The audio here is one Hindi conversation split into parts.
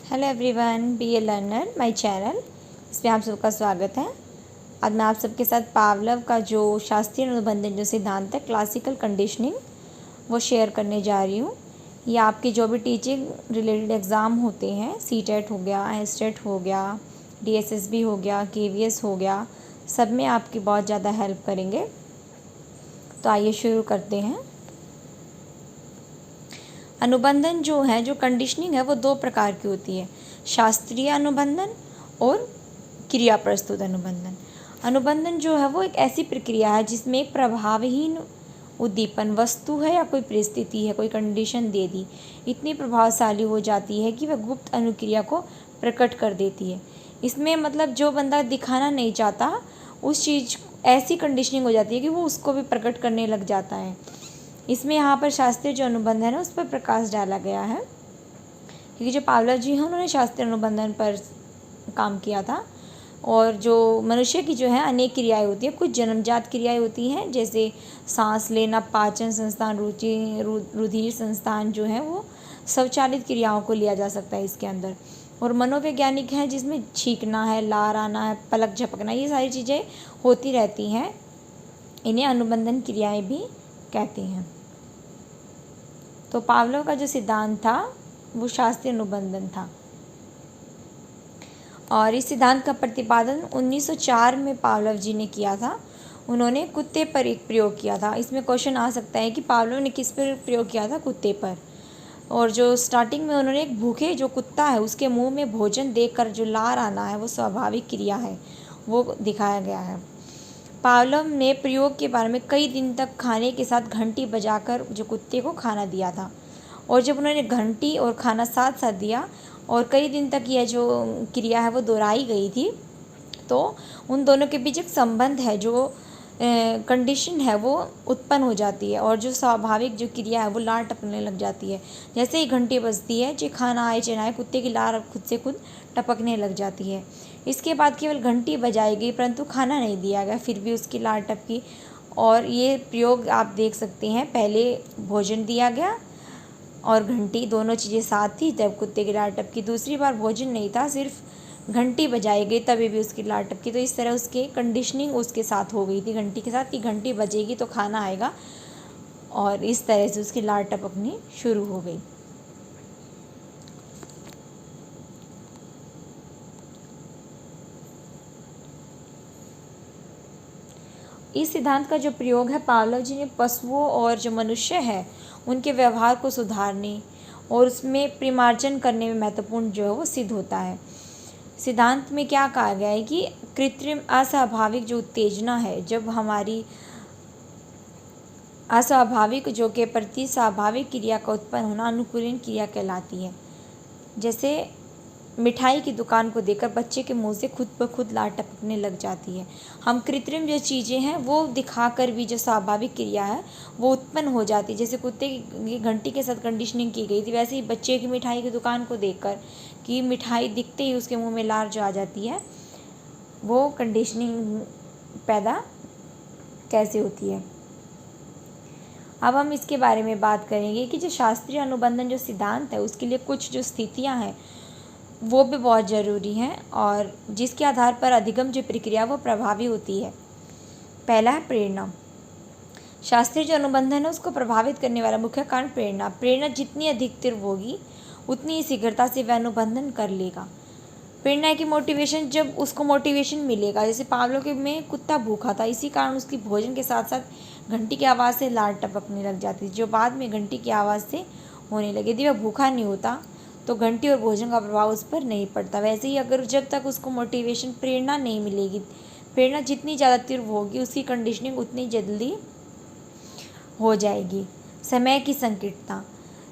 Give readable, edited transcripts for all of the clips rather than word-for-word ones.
Hello everyone, be a learner my channel, इसमें आप सबका स्वागत है। आज मैं आप सबके साथ पावलव का जो शास्त्रीय अनुबंधन जो सिद्धांत है क्लासिकल कंडीशनिंग वो शेयर करने जा रही हूँ। ये आपकी जो भी टीचिंग रिलेटेड एग्ज़ाम होते हैं, सीटेट हो गया, एस्टेट हो गया, डीएसएसबी हो गया, केवीएस हो गया, सब में आपकी बहुत ज़्यादा हेल्प करेंगे। तो आइए शुरू करते हैं। अनुबंधन जो है, जो कंडीशनिंग है, वो दो प्रकार की होती है, शास्त्रीय अनुबंधन और क्रिया प्रस्तुत अनुबंधन। अनुबंधन जो है वो एक ऐसी प्रक्रिया है जिसमें एक प्रभावहीन उद्दीपन वस्तु है या कोई परिस्थिति है, कोई कंडीशन दे दी, इतनी प्रभावशाली हो जाती है कि वह गुप्त अनुक्रिया को प्रकट कर देती है। इसमें मतलब जो बंदा दिखाना नहीं चाहता उस चीज़ ऐसी कंडीशनिंग हो जाती है कि वो उसको भी प्रकट करने लग जाता है। इसमें यहाँ पर शास्त्रीय जो अनुबंधन है उस पर प्रकाश डाला गया है, क्योंकि जो पावलव जी हैं उन्होंने शास्त्रीय अनुबंधन पर काम किया था। और जो मनुष्य की जो है अनेक क्रियाएं होती हैं, कुछ जन्मजात क्रियाएं होती हैं जैसे सांस लेना, पाचन संस्थान, रुधिर संस्थान जो है वो स्वचालित क्रियाओं को लिया जा सकता है इसके अंदर। और मनोवैज्ञानिक है जिसमें छींकना है, लार आना है, पलक झपकना, ये सारी चीज़ें होती रहती हैं, इन्हें अनुबंधन क्रियाएँ भी कहते हैं। तो पावलव का जो सिद्धांत था वो शास्त्रीय अनुबंधन था और इस सिद्धांत का प्रतिपादन 1904 में पावलव जी ने किया था। उन्होंने कुत्ते पर एक प्रयोग किया था। इसमें क्वेश्चन आ सकता है कि पावलव ने किस पर प्रयोग किया था? कुत्ते पर। और जो स्टार्टिंग में उन्होंने एक भूखे जो कुत्ता है उसके मुंह में भोजन देकर जो लार आना है वो स्वाभाविक क्रिया है, वो दिखाया गया है। पावलव ने प्रयोग के बारे में कई दिन तक खाने के साथ घंटी बजाकर जो कुत्ते को खाना दिया था। और जब उन्होंने घंटी और खाना साथ साथ दिया और कई दिन तक यह जो क्रिया है वो दोहराई गई थी, तो उन दोनों के बीच एक संबंध है, जो कंडीशन है वो उत्पन्न हो जाती है और जो स्वाभाविक जो क्रिया है वो लार टपकने लग जाती है। जैसे ही घंटी बजती है, चाहे खाना आए चाहे ना आए, कुत्ते की लार खुद से खुद टपकने लग जाती है। इसके बाद केवल घंटी बजाई गई परंतु खाना नहीं दिया गया, फिर भी उसकी लार टपकी। और ये प्रयोग आप देख सकते हैं, पहले भोजन दिया गया और घंटी, दोनों चीज़ें साथ थी तब कुत्ते की लार टपकी। दूसरी बार भोजन नहीं था, सिर्फ घंटी बजाई गई तभी भी उसकी लार टपकी। तो इस तरह उसके कंडीशनिंग उसके साथ हो गई थी, घंटी के साथ, कि घंटी बजेगी तो खाना आएगा, और इस तरह से उसकी लार टपकनी शुरू हो गई। इस सिद्धांत का जो प्रयोग है पावलव जी ने पशुओं और जो मनुष्य है उनके व्यवहार को सुधारने और उसमें परिमार्जन करने में महत्वपूर्ण जो है वो सिद्ध होता है। सिद्धांत में क्या कहा गया है कि कृत्रिम अस्वाभाविक जो उत्तेजना है, जब हमारी अस्वाभाविक जो के प्रति स्वाभाविक क्रिया का उत्पन्न होना अनुकूलन क्रिया कहलाती है। जैसे मिठाई की दुकान को देखकर बच्चे के मुंह से खुद ब खुद लार टपकने लग जाती है। हम कृत्रिम जो चीज़ें हैं वो दिखाकर भी जो स्वाभाविक क्रिया है वो उत्पन्न हो जाती है। जैसे कुत्ते की घंटी के साथ कंडीशनिंग की गई थी, वैसे ही बच्चे की मिठाई की दुकान को देखकर कि मिठाई दिखते ही उसके मुंह में लार जो आ जाती है, वो कंडीशनिंग पैदा कैसे होती है। अब हम इसके बारे में बात करेंगे कि जो शास्त्रीय अनुबंधन जो सिद्धांत है उसके लिए कुछ जो स्थितियाँ हैं वो भी बहुत ज़रूरी हैं और जिसके आधार पर अधिगम जो प्रक्रिया वो प्रभावी होती है। पहला है प्रेरणा। शास्त्रीय जो अनुबंधन है उसको प्रभावित करने वाला मुख्य कारण प्रेरणा। प्रेरणा जितनी अधिक तीव्र होगी उतनी ही शीघ्रता से वह अनुबंधन कर लेगा। प्रेरणा की मोटिवेशन, जब उसको मोटिवेशन मिलेगा, जैसे पावलों के में कुत्ता भूखा था, इसी कारण उसकी भोजन के साथ साथ घंटी की आवाज़ से लार टपकने लग जाती थी, जो बाद में घंटी की आवाज़ से होने लगी। यदि वह भूखा नहीं होता तो घंटी और भोजन का प्रभाव उस पर नहीं पड़ता। वैसे ही अगर जब तक उसको मोटिवेशन, प्रेरणा नहीं मिलेगी, प्रेरणा जितनी ज़्यादा तीव्र होगी उसकी कंडीशनिंग उतनी जल्दी हो जाएगी। समय की संकीर्णता।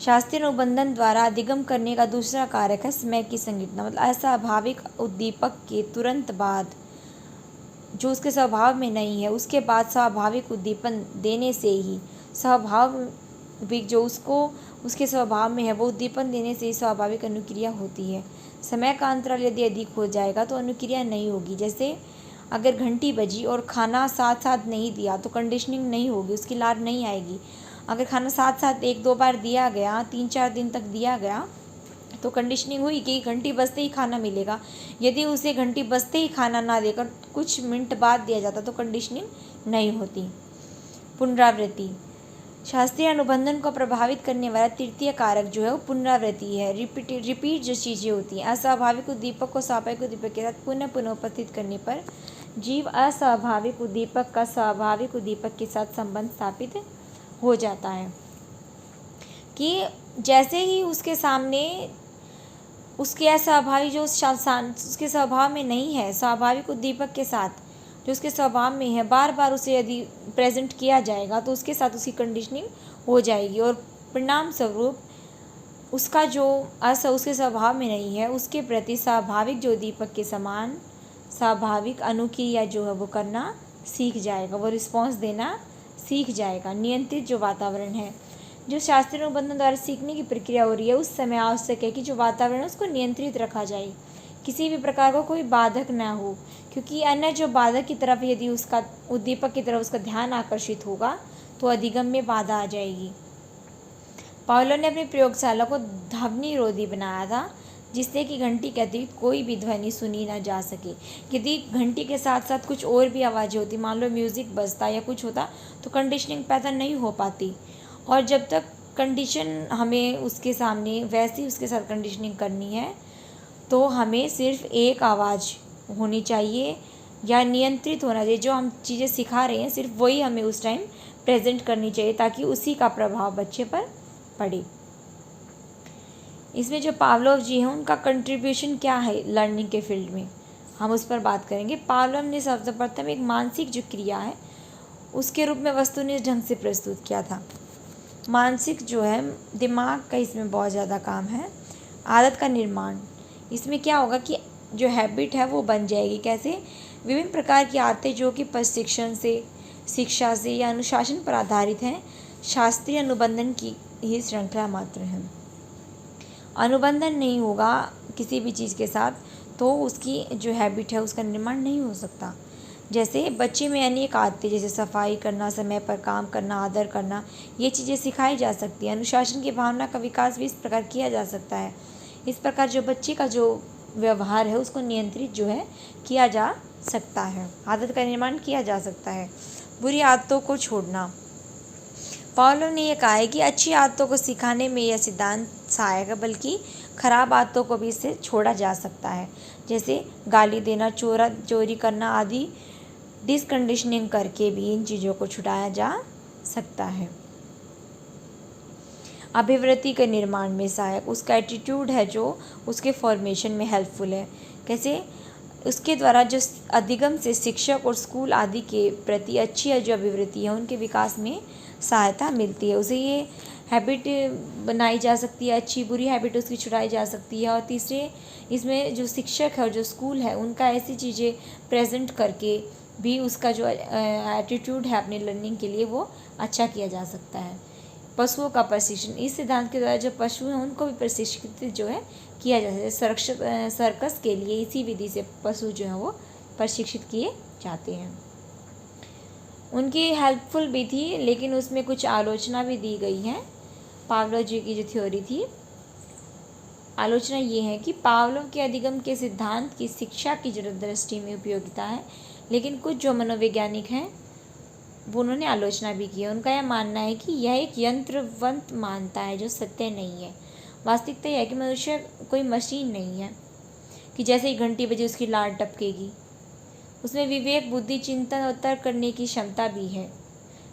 शास्त्रीय अनुबंधन द्वारा अधिगम करने का दूसरा कारक है समय की संकीर्णता। मतलब अस्वाभाविक उद्दीपक के तुरंत बाद, जो उसके स्वभाव में नहीं है, उसके बाद स्वाभाविक उद्दीपन देने से ही स्वाभाविक जो उसको उसके स्वभाव में है वो उद्दीपन देने से ही स्वाभाविक अनुक्रिया होती है। समय का अंतराल यदि अधिक हो जाएगा तो अनुक्रिया नहीं होगी। जैसे अगर घंटी बजी और खाना साथ साथ नहीं दिया तो कंडीशनिंग नहीं होगी, उसकी लार नहीं आएगी। अगर खाना साथ साथ एक दो बार दिया गया, 3-4 दिन तक दिया गया, तो कंडीशनिंग हुई कि घंटी बजते ही खाना मिलेगा। यदि उसे घंटी बजते ही खाना ना देकर कुछ मिनट बाद दिया जाता तो कंडीशनिंग नहीं होती। पुनरावृत्ति, शास्त्रीय अनुबंधन को प्रभावित करने वाला तृतीय कारक जो है वो पुनरावृत्ति है। रिपीट जो चीज़ें होती हैं, अस्वाभाविक उद्दीपक को स्वाभाविक उद्दीपक के साथ पुनः पुनः उपस्थित करने पर जीव अस्वाभाविक उद्दीपक का स्वाभाविक उद्दीपक के साथ संबंध स्थापित हो जाता है। कि जैसे ही उसके सामने उसके अस्वाभाविक जो उसके स्वभाव में नहीं है, स्वाभाविक उद्दीपक के साथ जो उसके स्वभाव में है, बार बार उसे यदि प्रेजेंट किया जाएगा तो उसके साथ उसकी कंडीशनिंग हो जाएगी और परिणाम स्वरूप उसका जो उसके स्वभाव में नहीं है उसके प्रति स्वाभाविक जो उद्दीपक के समान स्वाभाविक अनुक्रिया जो है वो करना सीख जाएगा, वो रिस्पॉन्स देना सीख जाएगा। नियंत्रित जो वातावरण है, जो शास्त्रीय अनुबंधन द्वारा सीखने की प्रक्रिया हो रही है उस समय आवश्यक है कि जो वातावरण है उसको नियंत्रित रखा जाए, किसी भी प्रकार का कोई बाधक ना हो, क्योंकि अन्य जो बाधक की तरफ यदि उसका उद्दीपक की तरफ उसका ध्यान आकर्षित होगा तो अधिगम में बाधा आ जाएगी। पावलोव ने अपनी प्रयोगशाला को ध्वनि रोधी बनाया था, जिससे कि घंटी के अतिरिक्त कोई भी ध्वनि सुनी ना जा सके। यदि घंटी के साथ साथ कुछ और भी आवाज़ें होती, मान लो म्यूज़िक बजता या कुछ होता, तो कंडीशनिंग पैदा नहीं हो पाती। और जब तक कंडीशन हमें उसके सामने वैसी उसके साथ कंडीशनिंग करनी है तो हमें सिर्फ एक आवाज़ होनी चाहिए या नियंत्रित होना चाहिए। जो हम चीज़ें सिखा रहे हैं सिर्फ वही हमें उस टाइम प्रेजेंट करनी चाहिए ताकि उसी का प्रभाव बच्चे पर पड़े। इसमें जो पावलोव जी हैं उनका कंट्रीब्यूशन क्या है लर्निंग के फील्ड में, हम उस पर बात करेंगे। पावलोव ने सर्वप्रथम एक मानसिक जो क्रिया है उसके रूप में वस्तुनिष्ठ ढंग से प्रस्तुत किया था। मानसिक जो है दिमाग का इसमें बहुत ज़्यादा काम है। आदत का निर्माण, इसमें क्या होगा कि जो हैबिट है वो बन जाएगी। कैसे? विभिन्न प्रकार की आदतें जो कि प्रशिक्षण से, शिक्षा से या अनुशासन पर आधारित हैं, शास्त्रीय अनुबंधन की ही श्रृंखला मात्र है। अनुबंधन नहीं होगा किसी भी चीज़ के साथ तो उसकी जो हैबिट है उसका निर्माण नहीं हो सकता। जैसे बच्चे में अनेक आदतें जैसे सफाई करना, समय पर काम करना, आदर करना, ये चीज़ें सिखाई जा सकती हैं। अनुशासन की भावना का विकास भी इस प्रकार किया जा सकता है। इस प्रकार जो बच्चे का जो व्यवहार है उसको नियंत्रित जो है किया जा सकता है, आदत का निर्माण किया जा सकता है। बुरी आदतों को छोड़ना, पावलोव ने यह कहा है कि अच्छी आदतों को सिखाने में यह सिद्धांत सहायक है, बल्कि खराब आदतों को भी इससे छोड़ा जा सकता है। जैसे गाली देना, चोरी करना आदि डिसकंडीशनिंग करके भी इन चीज़ों को छुड़ाया जा सकता है। अभिवृत्ति के निर्माण में सहायक, उसका एटीट्यूड है जो उसके फॉर्मेशन में हेल्पफुल है। कैसे? उसके द्वारा जो अधिगम से शिक्षक और स्कूल आदि के प्रति अच्छी जो अभिवृत्ति है उनके विकास में सहायता मिलती है। उसे ये हैबिट बनाई जा सकती है, अच्छी बुरी हैबिट उसकी छुड़ाई जा सकती है। और तीसरे इसमें जो शिक्षक है और जो स्कूल है उनका ऐसी चीज़ें प्रेजेंट करके भी उसका जो एटीट्यूड है अपने लर्निंग के लिए वो अच्छा किया जा सकता है। पशुओं का प्रशिक्षण, इस सिद्धांत के द्वारा जो पशु हैं उनको भी प्रशिक्षित जो है किया जा सकता है। सर्कस के लिए इसी विधि से पशु जो हैं वो प्रशिक्षित किए जाते हैं। उनकी हेल्पफुल भी थी लेकिन उसमें कुछ आलोचना भी दी गई है। पावलोव जी की जो थ्योरी थी, आलोचना ये है कि पावलोव के अधिगम के सिद्धांत की शिक्षा की जो दृष्टि में उपयोगिता है, लेकिन कुछ जो मनोवैज्ञानिक हैं वो उन्होंने आलोचना भी की है। उनका यह मानना है कि यह एक यंत्रवत मानता है जो सत्य नहीं है। वास्तविकता यह है कि मनुष्य कोई मशीन नहीं है कि जैसे ही घंटी बजे उसकी लाट टपकेगी। उसमें विवेक, बुद्धि, चिंतन और तर्क करने की क्षमता भी है।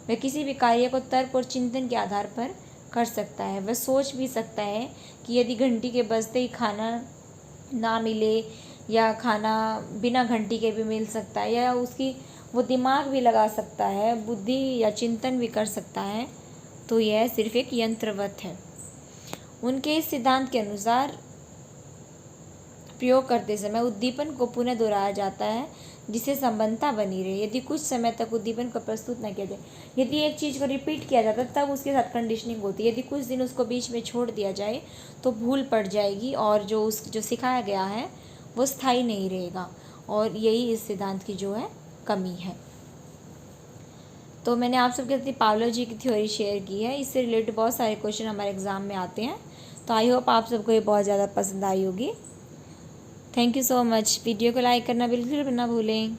वह किसी भी कार्य को तर्क और चिंतन के आधार पर कर सकता है। वह सोच भी सकता है कि यदि घंटी के बजते ही खाना ना मिले या खाना बिना घंटी के भी मिल सकता है, या उसकी वो दिमाग भी लगा सकता है, बुद्धि या चिंतन भी कर सकता है, तो यह सिर्फ एक यंत्रवत है। उनके इस सिद्धांत के अनुसार प्रयोग करते समय उद्दीपन को पुनः दोहराया जाता है जिससे संबंधता बनी रहे। यदि कुछ समय तक उद्दीपन को प्रस्तुत न किया जाए, यदि एक चीज़ को रिपीट किया जाता है तब उसके साथ कंडीशनिंग होती है। यदि कुछ दिन उसको बीच में छोड़ दिया जाए तो भूल पड़ जाएगी और जो सिखाया गया है वो स्थायी नहीं रहेगा, और यही इस सिद्धांत की जो है कमी है। तो मैंने आप सबके साथ पावलोव जी की थ्योरी शेयर की है। इससे रिलेटेड बहुत सारे क्वेश्चन हमारे एग्जाम में आते हैं, तो आई होप आप सबको ये बहुत ज़्यादा पसंद आई होगी। Thank you so much. Video को लाइक करना बिल्कुल भी ना भूलें।